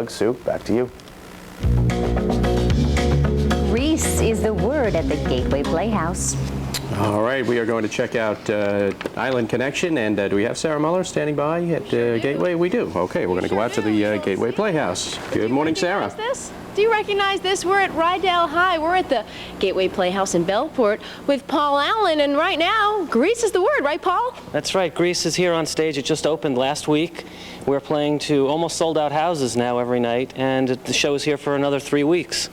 Sue, back to you. Grease is the word at the Gateway Playhouse. All right, we are going to check out Island Connection, and do we have Sarah Muller standing by at Gateway? We do. Okay, we're going to go out to the Gateway Playhouse. Good morning, Sarah. Do you recognize this? We're at Rydell High. We're at the Gateway Playhouse in Bellport with Paul Allen, and right now, Grease is the word, right, Paul? That's right. Grease is here on stage. It just opened last week. We're playing to almost sold-out houses now every night, and the show is here for another 3 weeks.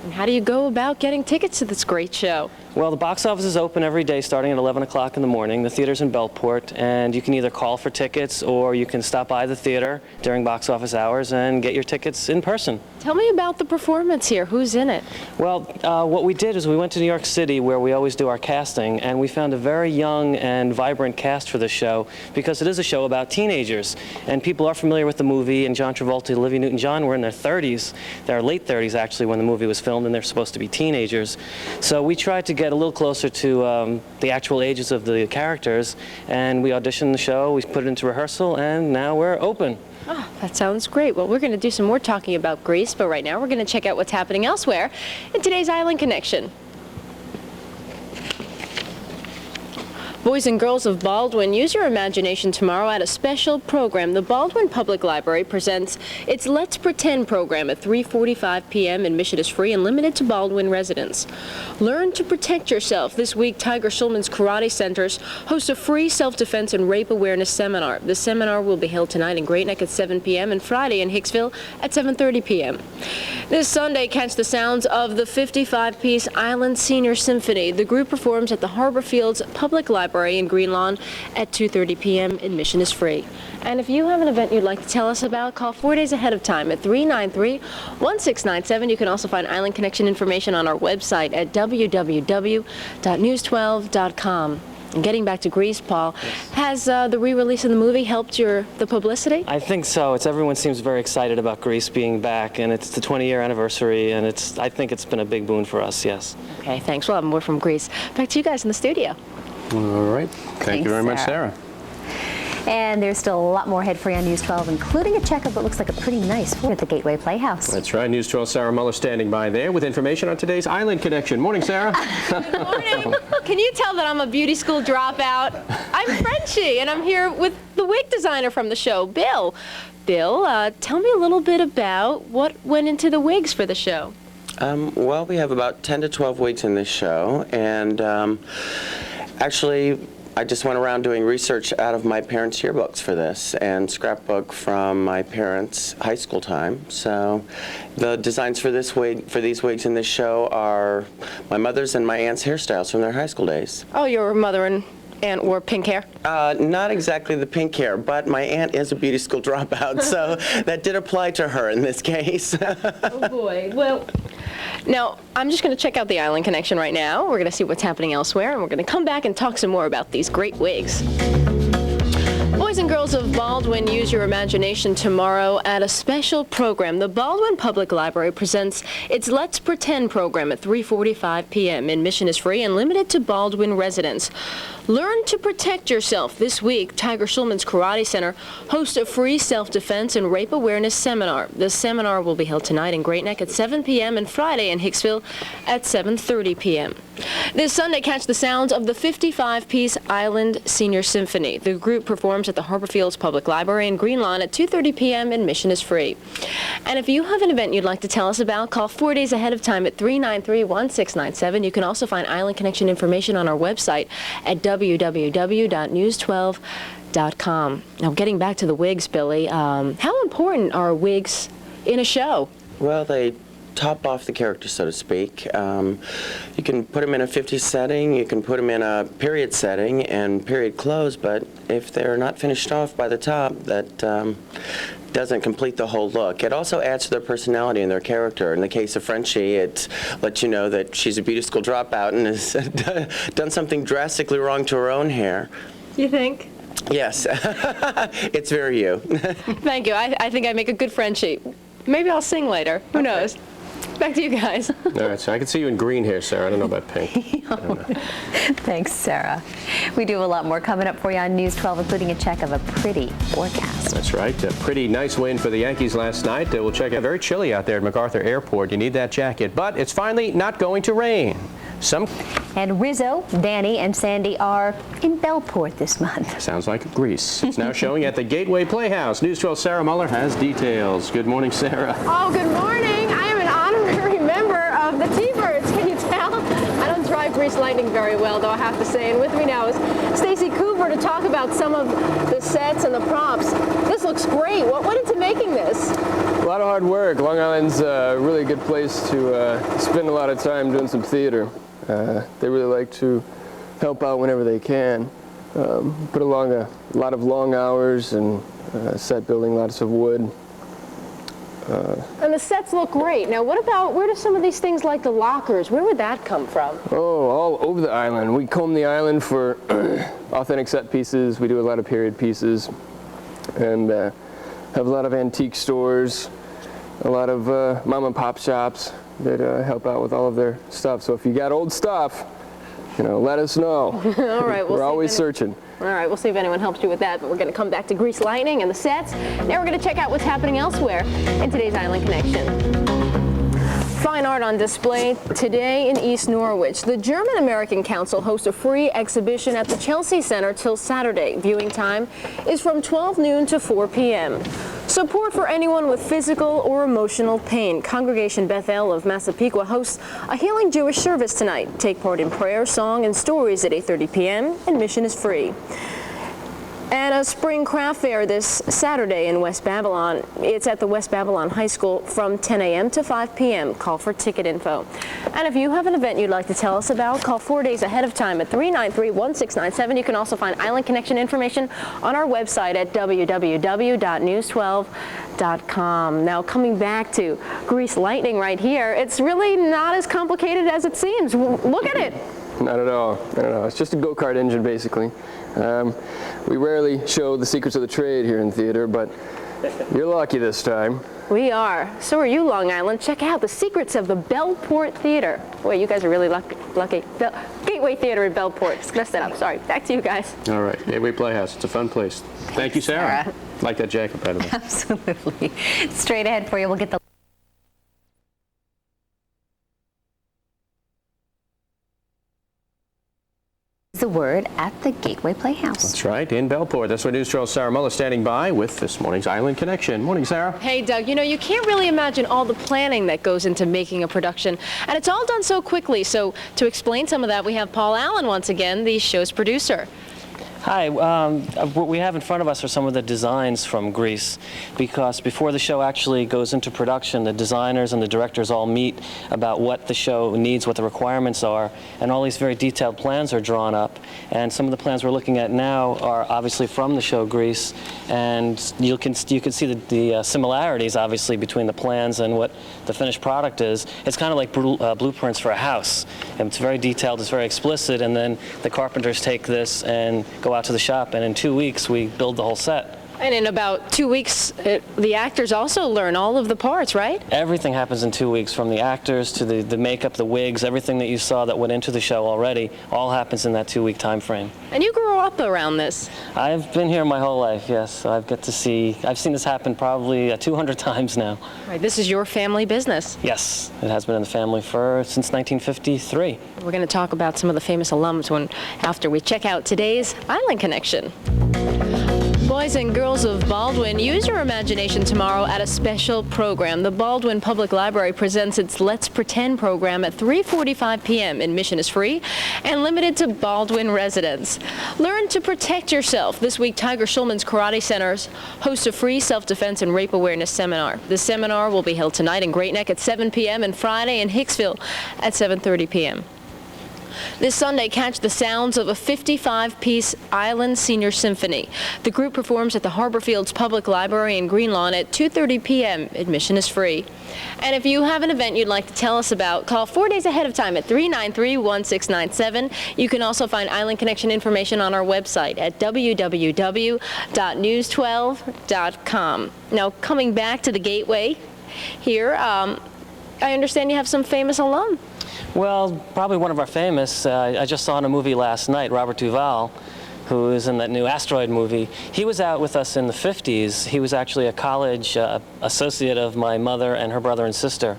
And how do you go about getting tickets to this great show? Well, the box office is open every day starting at 11 o'clock in the morning. The theater's in Bellport, and you can either call for tickets or you can stop by the theater during box office hours and get your tickets in person. Tell me about the performance here. Who's in it? Well, what we did is we went to New York City, where we always do our casting, and we found a very young and vibrant cast for this show because it is a show about teenagers. And people are familiar with the movie, and John Travolta, Olivia Newton-John were in their 30s, their late 30s actually, when the movie was filmed, and they're supposed to be teenagers. So we tried to get a little closer to the actual ages of the characters, and we auditioned the show, we put it into rehearsal, and now we're open. Oh, that sounds great. Well, we're going to do some more talking about Grease, but right now we're going to check out what's happening elsewhere in today's Island Connection. Boys and girls of Baldwin, use your imagination tomorrow at a special program. The Baldwin Public Library presents its Let's Pretend program at 3:45 p.m. Admission is free and limited to Baldwin residents. Learn to protect yourself. This week, Tiger Schulman's Karate Centers host a free self-defense and rape awareness seminar. The seminar will be held tonight in Great Neck at 7 p.m. and Friday in Hicksville at 7:30 p.m. This Sunday, catch the sounds of the 55-piece Island Senior Symphony. The group performs at the Harbor Fields Public Library in Green Lawn at 2:30 p.m. Admission is free. And if you have an event you'd like to tell us about, call 4 days ahead of time at 393-1697. You can also find Island Connection information on our website at www.news12.com. And getting back to Grease, Paul, yes. Has the re-release of the movie helped the publicity? I think so. Everyone seems very excited about Grease being back, and it's the 20-year anniversary, and I think it's been a big boon for us, yes. Okay, thanks. We'll have more from Grease. Back to you guys in the studio. All right. Thank you very much, Sarah. And there's still a lot more ahead for you on News 12, including a check of what looks like a pretty nice food at the Gateway Playhouse. That's right. News 12 Sarah Muller standing by there with information on today's Island Connection. Morning, Sarah. Good morning. Can you tell that I'm a beauty school dropout? I'm Frenchie, and I'm here with the wig designer from the show, Bill. Bill, tell me a little bit about what went into the wigs for the show. Well, we have about 10 to 12 wigs in this show, and actually, I just went around doing research out of my parents' yearbooks for this and scrapbook from my parents' high school time. So the designs for these wigs in this show are my mother's and my aunt's hairstyles from their high school days. Oh, your mother and aunt wore pink hair? Not exactly the pink hair, but my aunt is a beauty school dropout, so that did apply to her in this case. Oh boy. Well, now, I'm just going to check out the Island Connection right now. We're going to see what's happening elsewhere, and we're going to come back and talk some more about these great wigs. Boys and girls of Baldwin, use your imagination tomorrow at a special program. The Baldwin Public Library presents its Let's Pretend program at 3:45 p.m. Admission is free and limited to Baldwin residents. Learn to protect yourself. This week, Tiger Schulman's Karate Center hosts a free self-defense and rape awareness seminar. The seminar will be held tonight in Great Neck at 7 p.m. and Friday in Hicksville at 7:30 p.m. This Sunday, catch the sounds of the 55-piece Island Senior Symphony. The group performs at the Harbor Fields Public Library in Green Lawn at 2:30 p.m. Admission is free. And if you have an event you'd like to tell us about, call 4 days ahead of time at 393-1697. You can also find Island Connection information on our website at www.news12.com. Now, getting back to the wigs, Billy, how important are wigs in a show? Well, they top off the character, so to speak. You can put them in a 50s setting, you can put them in a period setting and period clothes, but if they're not finished off by the top, that doesn't complete the whole look. It also adds to their personality and their character. In the case of Frenchie, it lets you know that she's a beauty school dropout and has done something drastically wrong to her own hair. You think? Yes. It's very you. Thank you. I think I make a good Frenchie. Maybe I'll sing later. Who knows? Back to you guys. All right, so I can see you in green here, Sarah. I don't know about pink. I don't know. Thanks, Sarah. We do have a lot more coming up for you on News 12, including a check of a pretty forecast. That's right. A pretty nice win for the Yankees last night. We'll check out. Very chilly out there at MacArthur Airport. You need that jacket. But it's finally not going to rain. And Rizzo, Danny, and Sandy are in Bellport this month. Sounds like Grease. It's now showing at the Gateway Playhouse. News 12 Sarah Muller has details. Good morning, Sarah. Oh, good morning. I am an honorary member of the T-Birds. Can you tell? I don't drive Grease Lightning very well, though, I have to say. And with me now is Stacy Cooper to talk about some of the sets and the props. This looks great. What went into making this? A lot of hard work. Long Island's a really good place to spend a lot of time doing some theater. They really like to help out whenever they can. Put along a lot of long hours and set building, lots of wood. And the sets look great. Now, what about, where do some of these things like the lockers, where would that come from? Oh, all over the island. We comb the island for authentic set pieces. We do a lot of period pieces and have a lot of antique stores, a lot of mom and pop shops that help out with all of their stuff. So if you got old stuff, let us know. All right, we're always searching. All right, we'll see if anyone helps you with that, but we're going to come back to Grease Lightning and the sets. Now we're going to check out what's happening elsewhere in today's Island Connection. Fine art on display today in East Norwich. The German-American Council hosts a free exhibition at the Chelsea Center till Saturday. Viewing time is from 12 noon to 4 p.m. Support for anyone with physical or emotional pain. Congregation Bethel of Massapequa hosts a healing Jewish service tonight. Take part in prayer, song, and stories at 8:30 p.m. Admission is free. And a spring craft fair this Saturday in West Babylon. It's at the West Babylon High School from 10 a.m. to 5 p.m. Call for ticket info. And if you have an event you'd like to tell us about, call 4 days ahead of time at 393-1697. You can also find Island Connection information on our website at www.news12.com. Now, coming back to Grease Lightning right here, it's really not as complicated as it seems. Look at it. Not at all. Not at all. It's just a go-kart engine, basically. We rarely show the secrets of the trade here in theater, but you're lucky this time. We are. So are you, Long Island. Check out the secrets of the Bellport Theater. Boy, you guys are really lucky. Gateway Theater in Bellport. Just messed that up. Sorry. Back to you guys. All right, Gateway Playhouse. It's a fun place. Thank you, Sarah. Like that jacket, by the way. Absolutely. Straight ahead for you, we'll get the word at the Gateway Playhouse. That's right, in Bellport. That's what News 12 Sarah Muller standing by with this morning's Island Connection. Morning, Sarah. Hey, Doug. You can't really imagine all the planning that goes into making a production, and it's all done so quickly. So to explain some of that, we have Paul Allen once again, the show's producer. Hi, what we have in front of us are some of the designs from Grease, because before the show actually goes into production, the designers and the directors all meet about what the show needs, what the requirements are, and all these very detailed plans are drawn up. And some of the plans we're looking at now are obviously from the show Grease, and you can see the similarities, obviously, between the plans and what the finished product is. It's kind of like blueprints for a house. And it's very detailed, it's very explicit, and then the carpenters take this and go out to the shop, and in 2 weeks we build the whole set. And in about 2 weeks, the actors also learn all of the parts, right? Everything happens in 2 weeks, from the actors to the makeup, the wigs, everything that you saw that went into the show already, all happens in that 2-week time frame. And you grew up around this. I've been here my whole life, yes. So I've seen this happen probably 200 times now. Right, this is your family business. Yes, it has been in the family since 1953. We're going to talk about some of the famous alums after we check out today's Island Connection. Boys and girls of Baldwin, use your imagination tomorrow at a special program. The Baldwin Public Library presents its Let's Pretend program at 3:45 p.m. Admission is free and limited to Baldwin residents. Learn to protect yourself. This week, Tiger Schulman's Karate Centers hosts a free self-defense and rape awareness seminar. The seminar will be held tonight in Great Neck at 7 p.m. and Friday in Hicksville at 7:30 p.m. This Sunday, catch the sounds of a 55-piece Island Senior Symphony. The group performs at the Harborfields Public Library in Greenlawn at 2:30 p.m. Admission is free. And if you have an event you'd like to tell us about, call 4 days ahead of time at 393-1697. You can also find Island Connection information on our website at www.news12.com. Now, coming back to the Gateway here, I understand you have some famous alum. Well, probably one of our famous, I just saw in a movie last night, Robert Duvall, who is in that new Asteroid movie. He was out with us in the 50s. He was actually a college associate of my mother and her brother and sister.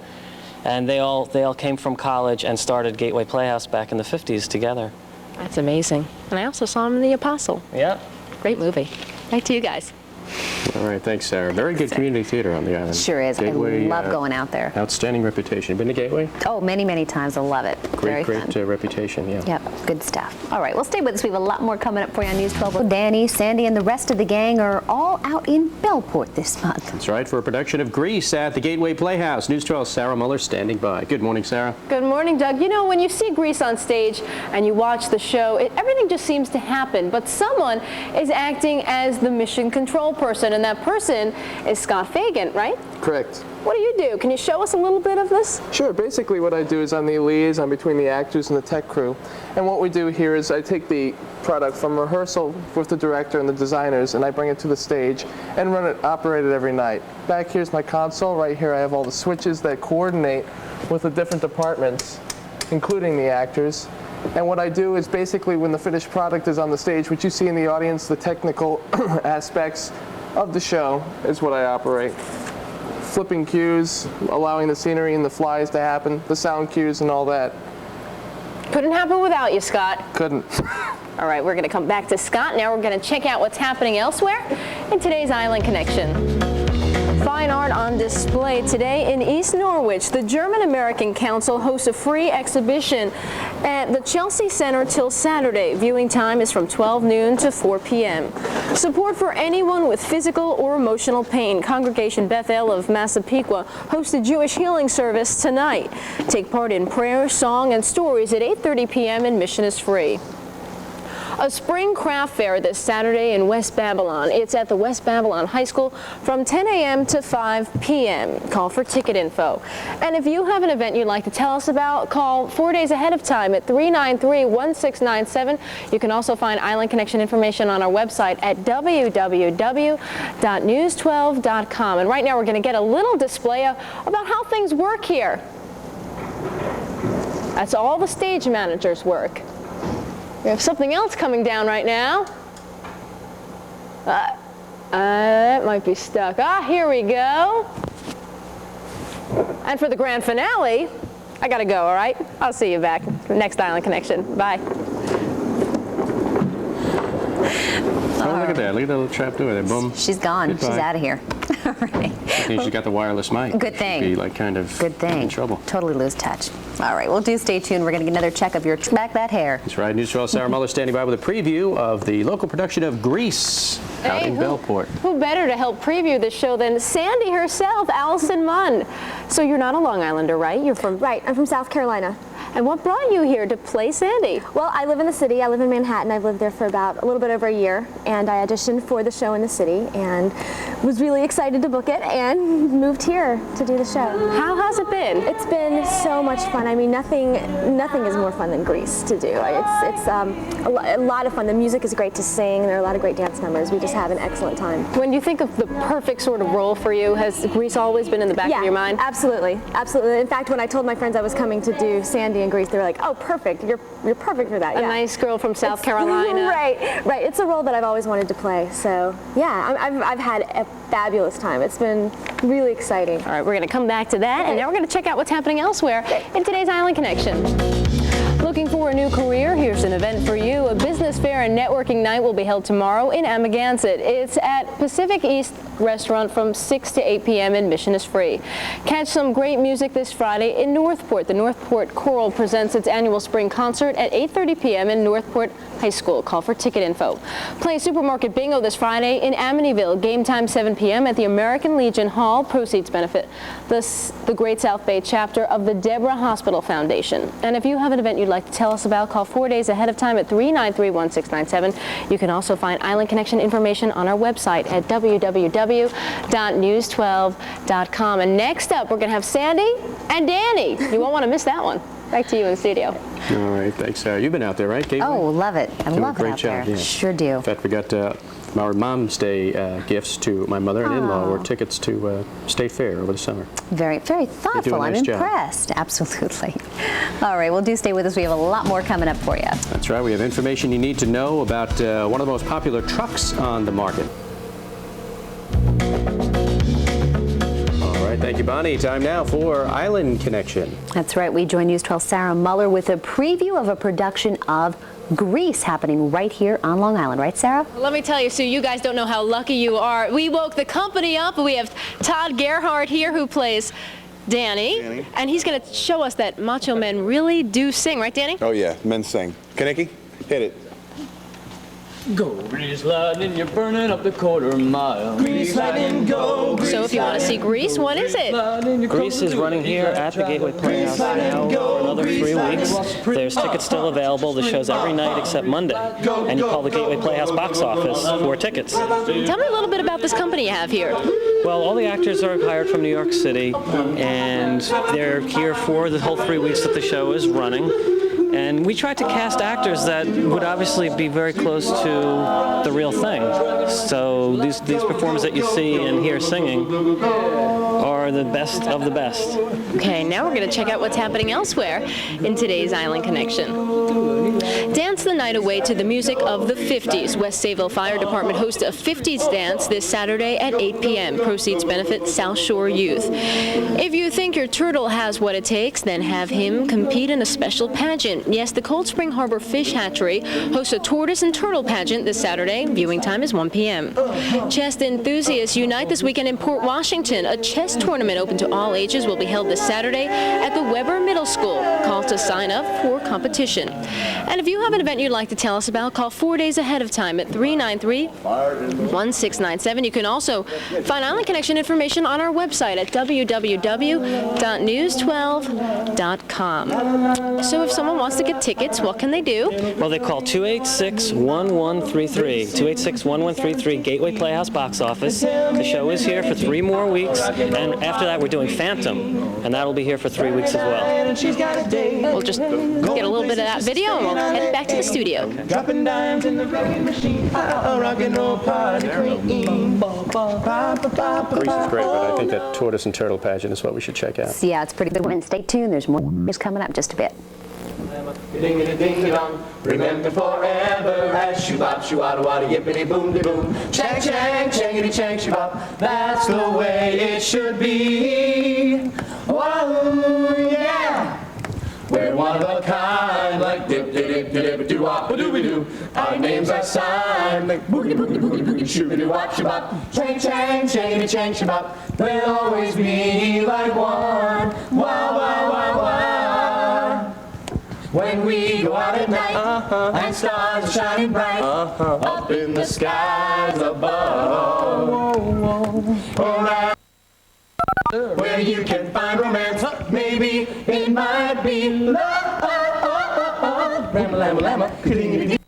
And they all came from college and started Gateway Playhouse back in the 50s together. That's amazing. And I also saw him in The Apostle. Yeah. Great movie. Back to you guys. All right, thanks, Sarah. Very good community theater on the island. Sure is. Gateway, I love going out there. Outstanding reputation. Been to Gateway? Oh, many, many times. I love it. Very Great fun. reputation, yeah. Yep, good stuff. All right, well, stay with us. We have a lot more coming up for you on News 12. Danny, Sandy, and the rest of the gang are all out in Bellport this month. That's right, for a production of Grease at the Gateway Playhouse. News 12, Sarah Muller standing by. Good morning, Sarah. Good morning, Doug. You know, when you see Grease on stage and you watch the show, everything just seems to happen. But someone is acting as the mission control person, and that person is Scott Fagan, right? Correct. What do you do? Can you show us a little bit of this? Sure. Basically what I do is I'm the liaison between the actors and the tech crew. And what we do here is I take the product from rehearsal with the director and the designers, and I bring it to the stage and operate it every night. Back here's my console. Right here I have all the switches that coordinate with the different departments, including the actors. And what I do is basically when the finished product is on the stage, what you see in the audience, the technical aspects of the show is what I operate. Flipping cues, allowing the scenery and the flies to happen, the sound cues and all that. Couldn't happen without you, Scott. Couldn't. All right, we're going to come back to Scott. Now we're going to check out what's happening elsewhere in today's Island Connection. Fine art on display today in East Norwich. The German-American Council hosts a free exhibition at the Chelsea Center till Saturday. Viewing time is from 12 noon to 4 p.m. Support for anyone with physical or emotional pain. Congregation Bethel of Massapequa hosts a Jewish healing service tonight. Take part in prayer, song, and stories at 8:30 p.m. and admission is free. A spring craft fair this Saturday in West Babylon. It's at the West Babylon High School from 10 a.m. to 5 p.m. Call for ticket info. And if you have an event you'd like to tell us about, call 4 days ahead of time at 393-1697. You can also find Island Connection information on our website at www.news12.com. And right now we're going to get a little display about how things work here. That's all the stage managers' work. We have something else coming down right now. That might be stuck. Here we go. And for the grand finale, I gotta go, all right? I'll see you back next Island Connection. Bye. Oh, look at that. Look at that little trap door there. Boom. She's gone. Goodbye. She's out of here. All right. I think she's got the wireless mic. Good thing. She'd be like kind of Good thing. in trouble. Totally lose touch. All right, well, do stay tuned. We're going to get another check of your back that hair. That's right. News 12, Sarah Muller standing by with a preview of the local production of Grease out in Bellport. Who better to help preview this show than Sandy herself, Allison Munn. So you're not a Long Islander, right? You're from... Right, I'm from South Carolina. And what brought you here to play Sandy? Well, I live in the city. I live in Manhattan. I've lived there for about a little bit over a year, and I auditioned for the show in the city and was really excited to book it and moved here to do the show. How has it been? It's been so much fun. I mean, nothing is more fun than Grease to do. It's a lot of fun. The music is great to sing. There are a lot of great dance numbers. We just have an excellent time. When you think of the perfect sort of role for you, has Grease always been in the back of your mind? Absolutely, absolutely. In fact, when I told my friends I was coming to do Sandy in Grease, they were like, "Oh, perfect! You're perfect for that." A yeah. nice girl from South Carolina. Right. It's a role that I've always wanted to play. So yeah, I've had a fabulous time. It's been really exciting. All right, we're going to come back to that, and now we're going to check out what's happening elsewhere in today's Island Connection. Looking for a new career? Here's an event for you. A business fair and networking night will be held tomorrow in Amagansett. It's at Pacific East Restaurant from 6 to 8 p.m. Admission is free. Catch some great music this Friday in Northport. The Northport Choral presents its annual spring concert at 8:30 p.m. in Northport High School. Call for ticket info. Play Supermarket Bingo this Friday in Amityville. Game time 7 p.m. at the American Legion Hall. Proceeds benefit the Great South Bay chapter of the Deborah Hospital Foundation. And if you have an event you'd like to tell us about, call 4 days ahead of time at 393-1697. You can also find Island Connection information on our website at www.news12.com. And next up, we're going to have Sandy and Danny. You won't want to miss that one. Back to you in the studio. All right, thanks, Sarah. You've been out there, right, Gateway? Oh, love it. I Doing love a great it out job, there. yeah. Sure do. In fact, we got our Mom's Day gifts to my mother and in-law were tickets to State Fair over the summer. Very, very thoughtful. nice I'm job. impressed. Absolutely. All right, well, do stay with us. We have a lot more coming up for you. That's right. We have information you need to know about one of the most popular trucks on the market. All right, thank you, Bonnie. Time now for Island Connection. That's right. We join News 12's Sarah Muller with a preview of a production of Grease happening right here on Long Island. Right, Sarah? Let me tell you, Sue, you guys don't know how lucky you are. We woke the company up. We have Todd Gerhardt here who plays Danny. And he's going to show us that macho men really do sing. Right, Danny? Oh, yeah. Men sing. Kaneki, hit it. Go, Grease lightning, you're burning up the quarter mile. Grease lightning, go. So if you want to see Grease, what is it? Grease is running here at the Gateway Playhouse now for another 3 weeks. There's tickets still available. The show's every night except Monday. And you call the Gateway Playhouse box office for tickets. Tell me a little bit about this company you have here. Well, all the actors are hired from New York City, and they're here for the whole 3 weeks that the show is running. And we tried to cast actors that would obviously be very close to the real thing. So these performers that you see and hear singing are the best of the best. Okay, now we're going to check out what's happening elsewhere in today's Island Connection. Dance the night away to the music of the 50s. West Sayville Fire Department hosts a 50s dance this Saturday at 8 p.m. Proceeds benefit South Shore Youth. If you think your turtle has what it takes, then have him compete in a special pageant. Yes, the Cold Spring Harbor Fish Hatchery hosts a tortoise and turtle pageant this Saturday. Viewing time is 1 p.m. Chess enthusiasts unite this weekend in Port Washington. A chess tournament open to all ages will be held this Saturday at the Weber Middle School. Call to sign up for competition. And if you have an event you'd like to tell us about, call 4 days ahead of time at 393-1697. You can also find Island Connection information on our website at www.news12.com. So if someone wants to get tickets, what can they do? Well, they call 286-1133. 286-1133, Gateway Playhouse box office. The show is here for 3 more weeks, and after that we're doing Phantom, and that'll be here for 3 weeks as well. We'll just get a little bit of that video and we'll head back to the studio. Grease is great, but I think that tortoise and turtle pageant is what we should check out. Yeah, it's pretty good. And stay tuned. There's more news coming up just a bit. Remember forever as shoo-bop, shoo-wada-wada, yippity-boom-de-boom. Chang, chang, changity-chang, shoo-bop. That's the way it should be. Whoa, yeah. We're one of a kind, like dip-dip-dip-dip-dip-doo-wop-a-doo-be-doo. Our names are signed like boogity-boogity-boogity, shoo-bity-wop, shoo-bop. Chang, chang, changity-chang, shoo-bop. We'll always be like one. Wow, wow, wow, wow. When we go out at night and stars are shining bright up in the skies above. Where you can find romance, maybe it might be love.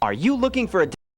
Are you looking for a